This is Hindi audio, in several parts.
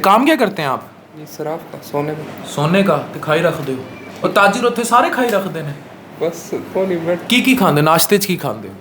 काम क्या करते हैं आप? जी शराब का, सोने का। सोने का ते खाई रख दो और ताजिर उत्थे सारे खाई रखते हैं। बस थोड़ी बैठ की खाते नाश्ते च की खाते हो?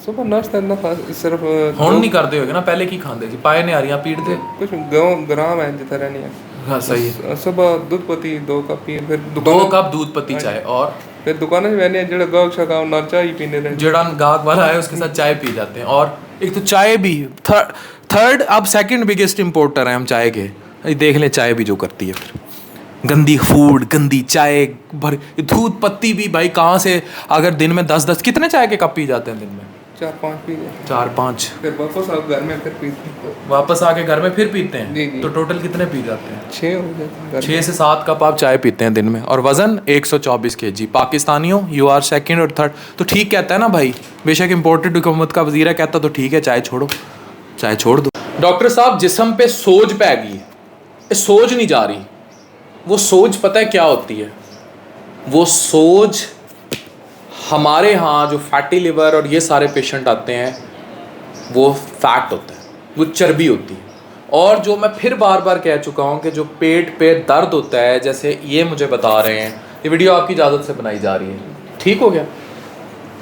सुबह नाश्ता ना खा सिर्फ हुण नहीं करते होगे ना, पहले की खाते सी? पाए ने आरियां पीड़ते कुछ गाँव ग्राम है जितना रहनी है। हाँ सही है। सुबह दूध पत्ती 2 कप पी, फिर 2 कप दूध पत्ती चाय और फिर दुकान से मैंने जड़ा गाहक शका ना चाय पीने रहे, जड़ा गाहक वाला है उसके साथ चाय पी जाते हैं। और एक तो चाय भी थर्ड अब सेकंड बिगेस्ट इम्पोर्टर है हम चाय के। देख लें चाय भी जो करती है, फिर गंदी फूड, गंदी चाय, भर दूध पत्ती भी भाई कहाँ से। अगर दिन में 10-10 कितने चाय के कप पी जाते हैं दिन में? 4-5 पी गए। 4-5 फिर वापस आप घर में फिर पीते हैं। वापस आके घर में फिर पीते हैं? जी, जी। तो टोटल कितने पी जाते हैं? 6 हो जाते हैं। 6 से 7 कप आप चाय पीते हैं दिन में। और वज़न 124 kg। पाकिस्तानियों यू आर सेकंड और थर्ड। तो ठीक कहता है ना भाई, बेशक इम्पोर्टेड हुकूमत का वज़ीर है, कहता तो ठीक है चाय छोड़ो, चाय छोड़ दो। डॉक्टर साहब जिस्म पे सोज पै गई, ये सोज नहीं जा रही। वो सोज पता है क्या होती है? वो सोज हमारे यहाँ जो फैटी लिवर और ये सारे पेशेंट आते हैं वो फैट होता है, वो चर्बी होती है। और जो मैं फिर बार बार कह चुका हूँ कि जो पेट पे दर्द होता है, जैसे ये मुझे बता रहे हैं, ये वीडियो आपकी इजाज़त से बनाई जा रही है, ठीक हो गया?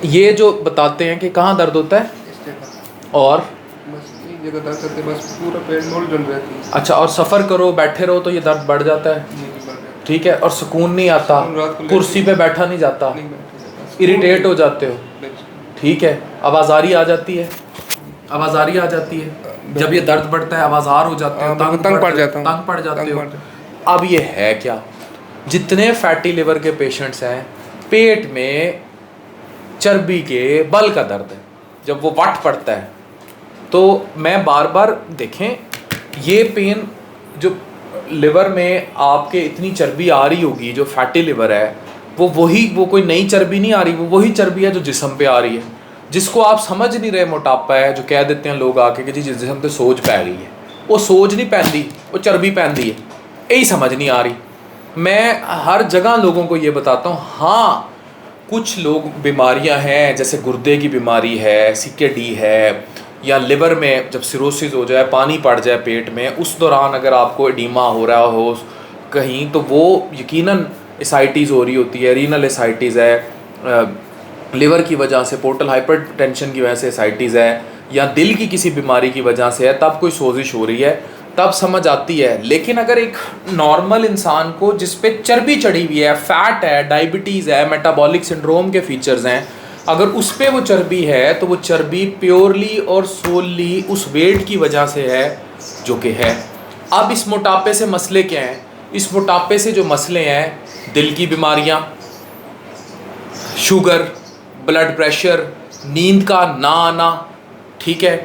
ये जो बताते हैं कि कहाँ दर्द होता है और बस ये जगह दर्द करते, बस पूरा पेट मोल जल रहती है। अच्छा, और सफ़र करो बैठे रहो तो ये दर्द बढ़ जाता है, ठीक है? और सुकून नहीं आता, कुर्सी पे बैठा नहीं जाता, इरिटेट हो जाते हो, ठीक है? आवाज़ारी आ जाती है, आवाज़ारी आ जाती है जब ये दर्द बढ़ता है, आवाज़ार हो जाते हैं, तंग पड़ जाता हूँ, तंग पड़ जाते हो। अब ये है क्या? जितने फैटी लिवर के पेशेंट्स हैं, पेट में चर्बी के बल का दर्द है, जब वो वट पड़ता है तो मैं बार बार देखें ये पेन जो लिवर में आपके इतनी चर्बी आ रही होगी, जो फैटी लिवर है वो कोई नई चर्बी नहीं आ रही, वो वही चर्बी है जो जिस्म पे आ रही है, जिसको आप समझ नहीं रहे मोटापा है, जो कह देते हैं लोग आके कि जी जिस्म पे सोज पै गई है। वो सोज नहीं पैंदी, वो चर्बी पैंदी है, यही समझ नहीं आ रही। मैं हर जगह लोगों को ये बताता हूँ। हाँ, कुछ लोग बीमारियां हैं, जैसे गुर्दे की बीमारी है, CKD है, या लिवर में जब सिरोसिस हो जाए, पानी पड़ जाए पेट में, उस दौरान अगर आपको एडीमा हो रहा हो कहीं, तो वो यकीनन एसाइटिस हो रही होती है, रीनल एसाइटिस है, लिवर की वजह से, पोर्टल हाइपरटेंशन की वजह से एसाइटिस है, या दिल की किसी बीमारी की वजह से है, तब कोई सोजिश हो रही है, तब समझ आती है। लेकिन अगर एक नॉर्मल इंसान को जिस पे चर्बी चढ़ी हुई है, फैट है, डायबिटीज़ है, मेटाबॉलिक सिंड्रोम के फीचर्स हैं, अगर उस पे वो चर्बी है तो वो चर्बी प्योरली और सोलली उस वेट की वजह से है जो कि है। अब इस मोटापे से मसले क्या हैं? इस मोटापे से जो मसले हैं, दिल की बीमारियां, शुगर, ब्लड प्रेशर, नींद का ना आना, ठीक है,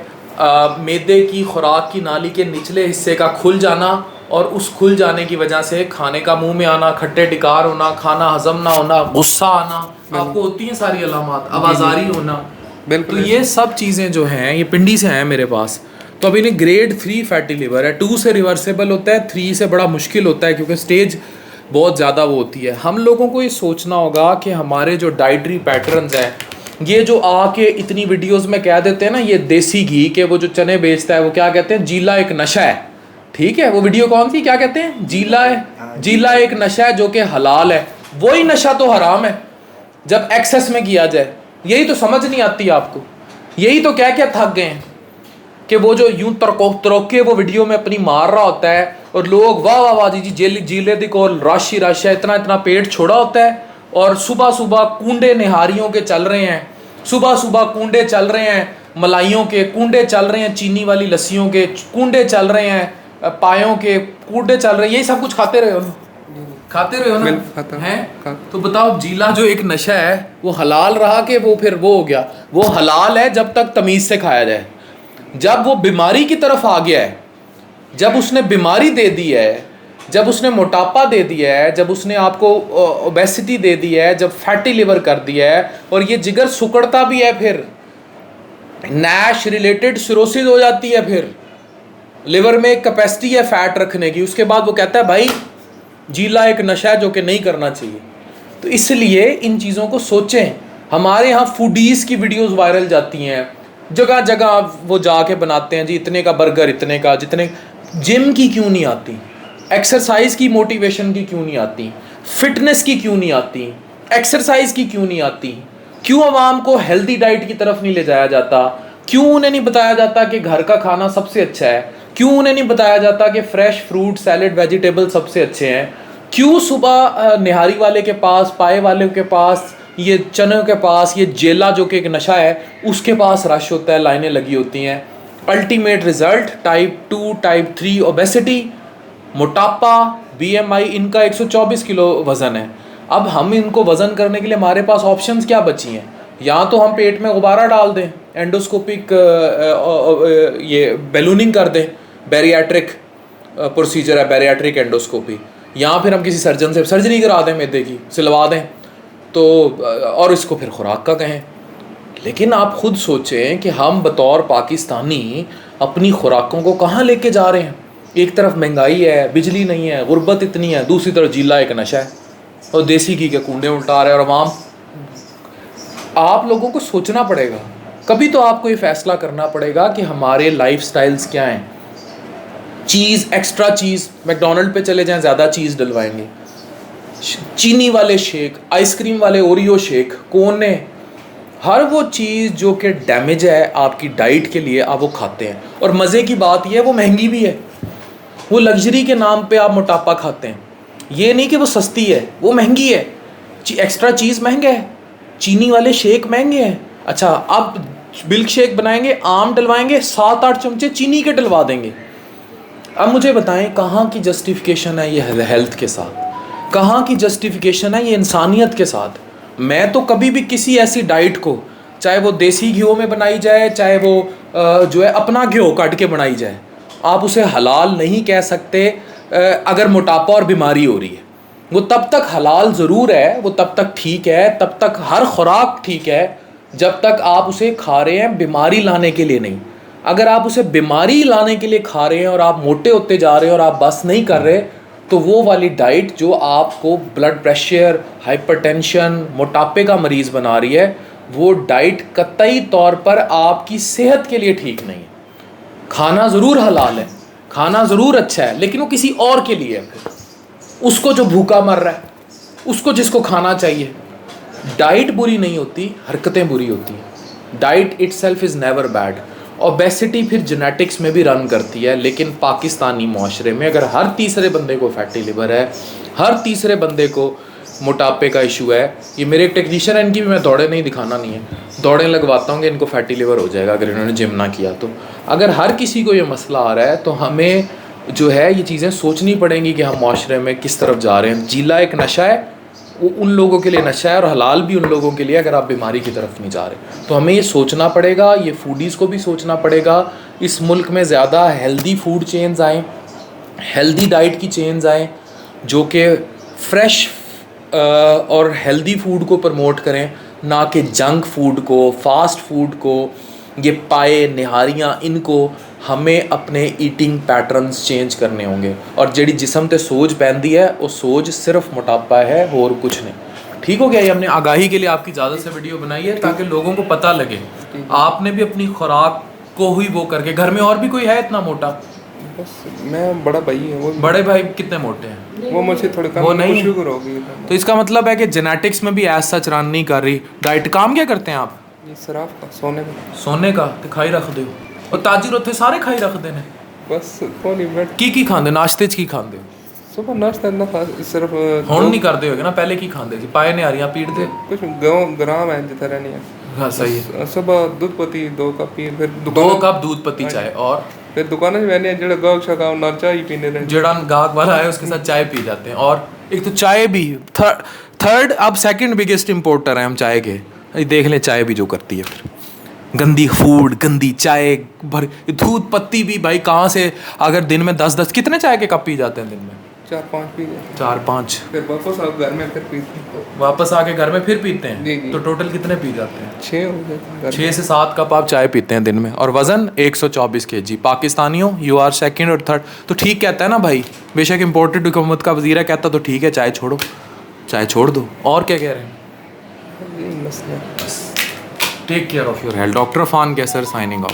मैदे की खुराक की नाली के निचले हिस्से का खुल जाना, और उस खुल जाने की वजह से खाने का मुंह में आना, खट्टे टिकार होना, खाना हजम ना होना, गुस्सा आना, आपको होती हैं सारी अलामात, आवाज़ारी होना। तो ये सब चीज़ें जो हैं ये पिंडी से हैं मेरे पास। तो अभी इन्हें ग्रेड 3 फैटी लिवर है, 2 से रिवर्सेबल होता है, 3 से बड़ा मुश्किल होता है क्योंकि स्टेज बहुत ज़्यादा वो होती है। हम लोगों को ये सोचना होगा कि हमारे जो डाइटरी पैटर्न्स हैं, ये जो आके इतनी वीडियोस में कह देते हैं ना, ये देसी घी के वो जो चने बेचता है वो क्या कहते हैं, जीला एक नशा है, ठीक है? वो वीडियो कौन सी, क्या कहते हैं, जीला एक नशा है जो कि हलाल है। वही नशा तो हराम है जब एक्सेस में किया जाए। यही तो समझ नहीं आती आपको, यही तो क्या क्या थक गए हैं कि वो जो यूं तरक्के वो वीडियो में अपनी मार रहा होता है और लोग वाह वाह वाह जी जीले दी को राशि है, इतना इतना पेट छोड़ा होता है, और सुबह सुबह कूंडे निहारियों के चल रहे हैं, सुबह सुबह कूंडे चल रहे हैं, मलाइयों के कूंडे चल रहे हैं, चीनी वाली लस्सियों के कूंडे चल रहे हैं, पायों के कूंडे चल रहे हैं, यही सब कुछ खाते रहे हो ना, खाते रहे हो ना, हैं? तो बताओ, जीला जो एक नशा है वो हलाल रहा कि वो फिर वो हो गया? वो हलाल है जब तक तमीज़ से खाया जाए। जब वो बीमारी की तरफ आ गया है, जब उसने बीमारी दे दी है, जब उसने मोटापा दे दिया है, जब उसने आपको ओबेसिटी दे दी है, जब फैटी लिवर कर दिया है, और ये जिगर सुकड़ता भी है, फिर नैश रिलेटेड सिरोसिस हो जाती है, फिर लिवर में एक कैपेसिटी है फैट रखने की, उसके बाद वो कहता है भाई जीला एक नशा है जो कि नहीं करना चाहिए। तो इसलिए इन चीज़ों को सोचें। हमारे यहाँ फूडीज़ की वीडियोस वायरल जाती हैं, जगह जगह वो जाके बनाते हैं जी, इतने का बर्गर, इतने का, जितने जिम की क्यों नहीं आती, एक्सरसाइज की मोटिवेशन की क्यों नहीं आती, फिटनेस की क्यों नहीं आती, एक्सरसाइज की क्यों नहीं आती, क्यों आवाम को हेल्दी डाइट की तरफ नहीं ले जाया जाता, क्यों उन्हें नहीं बताया जाता कि घर का खाना सबसे अच्छा है, क्यों उन्हें नहीं बताया जाता कि फ्रेश फ्रूट सैलेड वेजिटेबल सबसे अच्छे हैं, क्यों सुबह निहारी वाले के पास, पाए वाले के पास, ये चनों के पास, ये जेला जो कि एक नशा है उसके पास रश होता है, लाइनें लगी होती हैं। Ultimate result type 2 type 3 obesity, मोटापा, BMI, इनका 124 किलो वज़न है। अब हम इनको वज़न करने के लिए हमारे पास ऑप्शंस क्या बची हैं? या तो हम पेट में गुब्बारा डाल दें, एंडोस्कोपिक ये बैलूनिंग कर दें, बैरियाट्रिक प्रोसीजर है बैरियाट्रिक एंडोस्कोपी, या फिर हम किसी सर्जन से सर्जरी करा दें, मैदे की सिलवा दें, तो और इसको फिर खुराक का कहें। लेकिन आप खुद सोचें कि हम बतौर पाकिस्तानी अपनी खुराकों को कहाँ लेके जा रहे हैं। एक तरफ महंगाई है, बिजली नहीं है, गुर्बत इतनी है, दूसरी तरफ जीला एक नशा है और देसी घी के कूड़े उल्टा रहे हैं। और अवाम, आप लोगों को सोचना पड़ेगा, कभी तो आपको ये फैसला करना पड़ेगा कि हमारे लाइफ स्टाइल्स क्या हैं। चीज़, एक्स्ट्रा चीज़, मैकडोनल्ड पे चले जाएं, ज़्यादा चीज़ डलवाएंगे, चीनी वाले शेक, आइसक्रीम वाले ओरियो शेक, कोने, हर वो चीज़ जो कि डैमेज है आपकी डाइट के लिए, आप वो खाते हैं। और मज़े की बात यह है वो महंगी भी है। वो लग्जरी के नाम पे आप मोटापा खाते हैं, ये नहीं कि वो सस्ती है, वो महंगी है। एक्स्ट्रा चीज़ महंगा है, चीनी वाले शेक महंगे हैं। अच्छा, अब मिल्क शेक बनाएंगे, आम डलवाएंगे, 7-8 चमचे चीनी के डलवा देंगे। अब मुझे बताएं कहाँ की जस्टिफिकेशन है ये हेल्थ के साथ, कहाँ की जस्टिफिकेशन है ये इंसानियत के साथ। मैं तो कभी भी किसी ऐसी डाइट को, चाहे वो देसी घी में बनाई जाए, चाहे वो जो है अपना घी काट के बनाई जाए, आप उसे हलाल नहीं कह सकते अगर मोटापा और बीमारी हो रही है। वो तब तक हलाल ज़रूर है, वो तब तक ठीक है, तब तक हर खुराक ठीक है जब तक आप उसे खा रहे हैं बीमारी लाने के लिए नहीं। अगर आप उसे बीमारी लाने के लिए खा रहे हैं और आप मोटे होते जा रहे हैं और आप बस नहीं कर रहे, तो वो वाली डाइट जो आपको ब्लड प्रेशर, हाइपरटेंशन, मोटापे का मरीज़ बना रही है, वो डाइट कतई तौर पर आपकी सेहत के लिए ठीक नहीं है। खाना ज़रूर हलाल है, खाना ज़रूर अच्छा है, लेकिन वो किसी और के लिए है। फिर उसको जो भूखा मर रहा है, उसको जिसको खाना चाहिए। डाइट बुरी नहीं होती, हरकतें बुरी होती हैं। Diet itself is never bad. Obesity फिर जेनेटिक्स में भी रन करती है, लेकिन पाकिस्तानी माशरे में अगर हर तीसरे बंदे को फैटी लिवर है, हर तीसरे बंदे को मोटापे का इशू है। ये मेरे एक टेक्नीशियन है, इनकी भी मैं दौड़े नहीं दिखाना नहीं है, दौड़ें लगवाता हूँ कि इनको फैटी लिवर हो जाएगा अगर इन्होंने जिम ना किया तो। अगर हर किसी को ये मसला आ रहा है तो हमें जो है ये चीज़ें सोचनी पड़ेंगी कि हम माशरे में किस तरफ जा रहे हैं। जीला एक नशा है, वो उन लोगों के लिए नशा है और हलाल भी उन लोगों के लिए अगर आप बीमारी की तरफ नहीं जा रहे। तो हमें ये सोचना पड़ेगा, ये फूडीज़ को भी सोचना पड़ेगा, इस मुल्क में ज़्यादा हेल्दी फूड चेन्स आएँ, हेल्दी डाइट की चेन्स आएँ जो कि फ्रेश और हेल्दी फूड को प्रमोट करें, ना कि जंक फूड को, फास्ट फूड को, ये पाए निहारियाँ, इनको हमें अपने ईटिंग पैटर्न्स चेंज करने होंगे। और जेड़ी जिसम ते सोज पैंदी है वो सोज सिर्फ मोटापा है और कुछ नहीं। ठीक हो गया? ये हमने आगाही के लिए आपकी इजाज़त से वीडियो बनाई है ताकि लोगों को पता लगे। आपने भी अपनी खुराक को ही वो करके, घर में और भी कोई है इतना मोटा? बस मैं बड़ा भाई है। वो बड़े भाई कितने मोटे हैं? वो मुझसे थोड़े कम, वो नहीं शुगर हो गई। तो इसका मतलब है कि जेनेटिक्स में भी ऐसा सच रन नहीं कर रही। डाइट काम क्या करते हैं आप? ये शराब का, सोने का तो खाई रख दो और ताजिर उत्थे सारे खाई रख देने। बस कोई बैठ की खांदे? नाश्ते च की खांदे? सुबह नाश्ता ना खा, सिर्फ हुण नहीं करते होगे ना, पहले की खांदे सी? पाए निहारियां पीटदे? कुछ ग्राम है जितना रहनी है। हाँ सही है। सुबह दूध पत्ती 2 कप पी, फिर 2 कप दूध पत्ती चाय, और फिर दुकान में मैंने जेड़ा गाहक शका ना चाय पीने रहे, जेड़ा गाहक वाला है उसके साथ चाय पी जाते हैं। और एक तो चाय भी थर्ड अब सेकंड बिगेस्ट इंपोर्टर है हम चाय के। देख लें चाय भी जो करती है, फिर गंदी फूड, गंदी चाय, भर दूध पत्ती भी भाई कहाँ से। अगर दिन में 10-10 कितने चाय के कप पी जाते हैं दिन में? 4-5 पी जाते। 4-5 फिर वापस आप घर में फिर पीते हैं। वापस आके घर में फिर पीते हैं? जी, जी। तो टोटल कितने पी जाते हैं? 6 हो जाते हैं। 6 से 7 कप आप चाय पीते हैं दिन में, और वज़न 124 kg। पाकिस्तानियों, यू आर सेकंड और थर्ड। तो ठीक कहता है ना भाई, बेशक इम्पोर्टेड हुकूमत का वज़ीर है, कहता तो ठीक है चाय छोड़ो, चाय छोड़ दो। और क्या कह रहे हैं? यही मसला। Take care of your health. Doctor Afan Qaiser signing of.